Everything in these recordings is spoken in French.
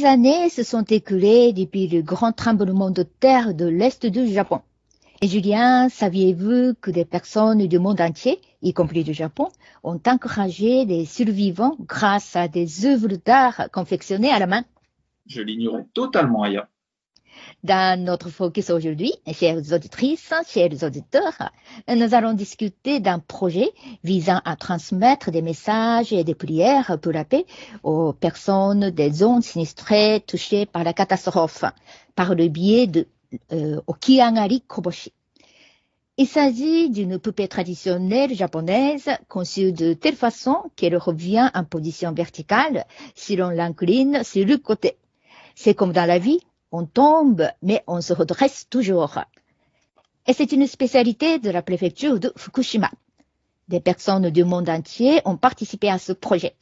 6 années se sont écoulées depuis le grand tremblement de terre de l'Est du Japon. Et Julien, saviez-vous que des personnes du monde entier, y compris du Japon, ont encouragé les survivants grâce à des œuvres d'art confectionnées à la main? Je l'ignorais totalement, Aya. Dans notre focus aujourd'hui, chères auditrices, chers auditeurs, nous allons discuter d'un projet visant à transmettre des messages et des prières pour la paix aux personnes des zones sinistrées touchées par la catastrophe, par le biais de Okiagari Koboshi. Il s'agit d'une poupée traditionnelle japonaise conçue de telle façon qu'elle revient en position verticale si l'on l'incline sur le côté. C'est comme dans la vie, on tombe, mais on se redresse toujours. Et c'est une spécialité de la préfecture de Fukushima. Des personnes du monde entier ont participé à ce projet.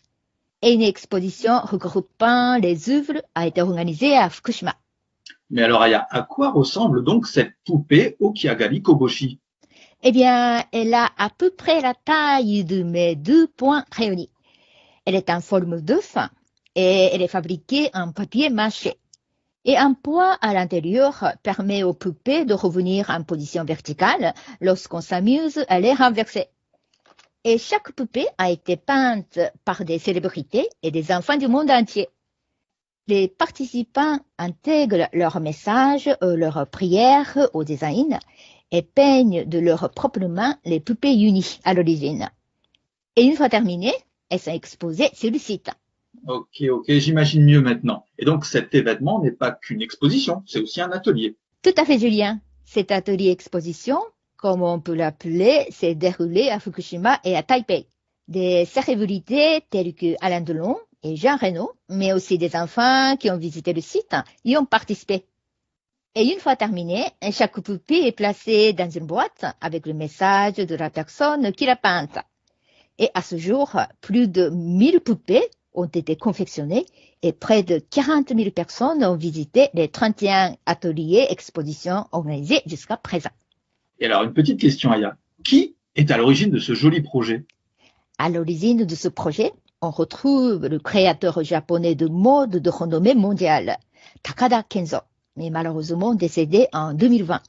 Et une exposition regroupant les œuvres a été organisée à Fukushima. Mais alors, Aya, à quoi ressemble donc cette poupée Okiagari Koboshi? Eh bien, elle a à peu près la taille de mes 2 poings réunis. Elle est en forme d'œuf et elle est fabriquée en papier mâché. Et un poids à l'intérieur permet aux poupées de revenir en position verticale lorsqu'on s'amuse à les renverser. Et chaque poupée a été peinte par des célébrités et des enfants du monde entier. Les participants intègrent leurs messages, leurs prières au design et peignent de leurs propres mains les poupées unies à l'origine. Et une fois terminées, elles sont exposées sur le site. Ok, j'imagine mieux maintenant. Et donc cet événement n'est pas qu'une exposition, c'est aussi un atelier. Tout à fait, Julien. Cet atelier-exposition, comme on peut l'appeler, s'est déroulé à Fukushima et à Taipei. Des célébrités telles que Alain Delon et Jean Reno, mais aussi des enfants qui ont visité le site, y ont participé. Et une fois terminé, chaque poupée est placée dans une boîte avec le message de la personne qui l'a peinte. Et à ce jour, plus de 1000 poupées ont été confectionnées et près de 40 000 personnes ont visité les 31 ateliers expositions organisés jusqu'à présent. Et alors, une petite question, Aya. Qui est à l'origine de ce joli projet? À l'origine de ce projet, on retrouve le créateur japonais de mode de renommée mondiale, Takada Kenzo, mais malheureusement décédé en 2020.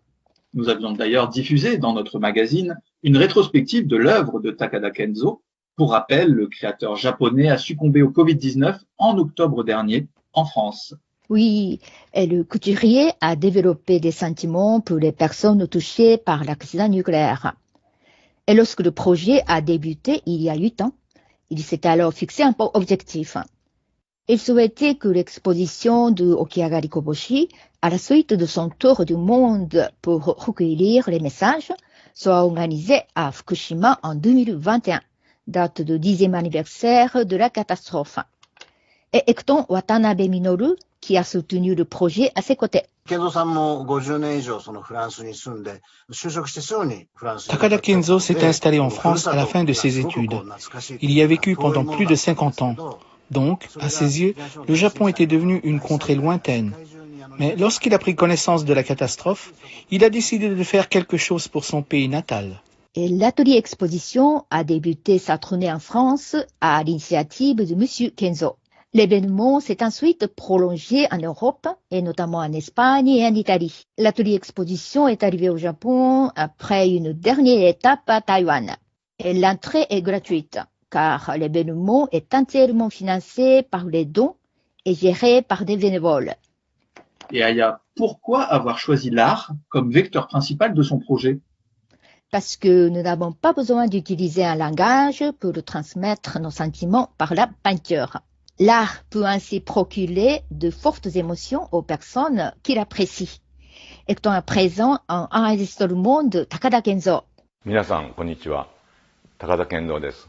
Nous avions d'ailleurs diffusé dans notre magazine une rétrospective de l'œuvre de Takada Kenzo. Pour rappel, le créateur japonais a succombé au Covid-19 en octobre dernier en France. Oui, et le couturier a développé des sentiments pour les personnes touchées par l'accident nucléaire. Et lorsque le projet a débuté il y a 8 ans, il s'était alors fixé un objectif. Il souhaitait que l'exposition de Okiagari Koboshi, à la suite de son tour du monde pour recueillir les messages, soit organisée à Fukushima en 2021, date du 10e anniversaire de la catastrophe. Et Hector Watanabe Minoru, qui a soutenu le projet à ses côtés. Takada Kenzo s'est installé en France à la fin de ses études. Il y a vécu pendant plus de 50 ans. Donc, à ses yeux, le Japon était devenu une contrée lointaine. Mais lorsqu'il a pris connaissance de la catastrophe, il a décidé de faire quelque chose pour son pays natal. Et l'atelier exposition a débuté sa tournée en France à l'initiative de M. Kenzo. L'événement s'est ensuite prolongé en Europe, et notamment en Espagne et en Italie. L'atelier exposition est arrivé au Japon après une dernière étape à Taïwan. Et l'entrée est gratuite, car l'événement est entièrement financé par les dons et géré par des bénévoles. Et Aya, pourquoi avoir choisi l'art comme vecteur principal de son projet? Parce que nous n'avons pas besoin d'utiliser un langage pour transmettre nos sentiments par la peinture. L'art peut ainsi procurer de fortes émotions aux personnes qui l'apprécient. Étant à présent un enregistrement de Takada Kenzo. 皆さん、こんにちは。高田健三です。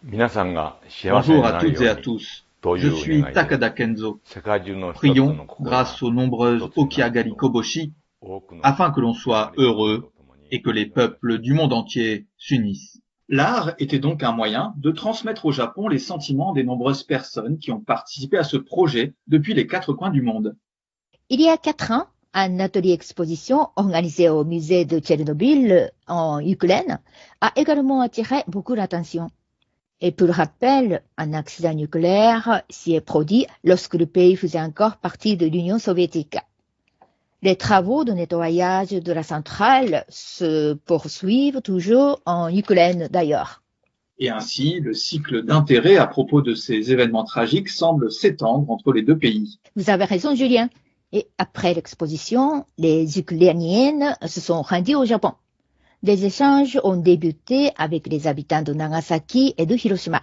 皆さんが幸せ Bonjour に à なる toutes et よ à うに tous. とい Je う suis 願いで Takada Kenzo. 世界中の一つ Prions, の心 grâce aux nombreuses 一つになる Okiagari Koboshi, 多くの afin que l'on soit heureux et que les peuples du monde entier s'unissent. L'art était donc un moyen de transmettre au Japon les sentiments des nombreuses personnes qui ont participé à ce projet depuis les 4 coins du monde. Il y a 4 ans, un atelier exposition organisé au musée de Tchernobyl en Ukraine a également attiré beaucoup l'attention. Et pour rappel, un accident nucléaire s'y est produit lorsque le pays faisait encore partie de l'Union soviétique. Les travaux de nettoyage de la centrale se poursuivent toujours en Ukraine d'ailleurs. Et ainsi, le cycle d'intérêt à propos de ces événements tragiques semble s'étendre entre les deux pays. Vous avez raison, Julien. Et après l'exposition, les Ukrainiennes se sont rendues au Japon. Des échanges ont débuté avec les habitants de Nagasaki et de Hiroshima.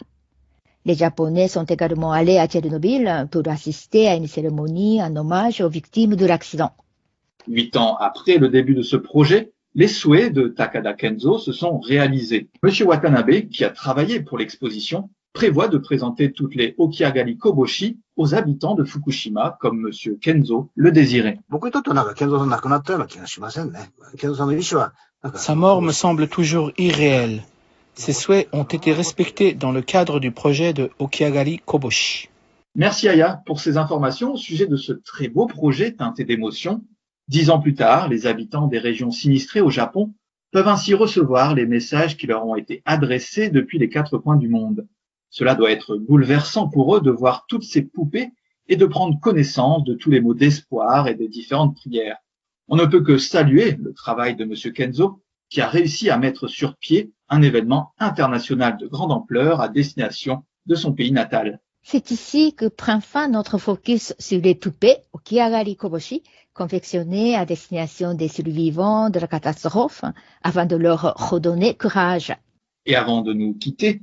Les Japonais sont également allés à Tchernobyl pour assister à une cérémonie en hommage aux victimes de l'accident. 8 ans après le début de ce projet, les souhaits de Takada Kenzo se sont réalisés. Monsieur Watanabe, qui a travaillé pour l'exposition, prévoit de présenter toutes les Okiagali Koboshi aux habitants de Fukushima comme Monsieur Kenzo le désirait. Sa mort me semble toujours irréelle. Ses souhaits ont été respectés dans le cadre du projet de Okiagali Koboshi. Merci Aya pour ces informations au sujet de ce très beau projet teinté d'émotion. 10 ans plus tard, les habitants des régions sinistrées au Japon peuvent ainsi recevoir les messages qui leur ont été adressés depuis les 4 coins du monde. Cela doit être bouleversant pour eux de voir toutes ces poupées et de prendre connaissance de tous les mots d'espoir et des différentes prières. On ne peut que saluer le travail de Monsieur Kenzo, qui a réussi à mettre sur pied un événement international de grande ampleur à destination de son pays natal. C'est ici que prend fin notre focus sur les poupées Okiagali Koboshi, confectionnées à destination des survivants de la catastrophe, afin de leur redonner courage. Et avant de nous quitter,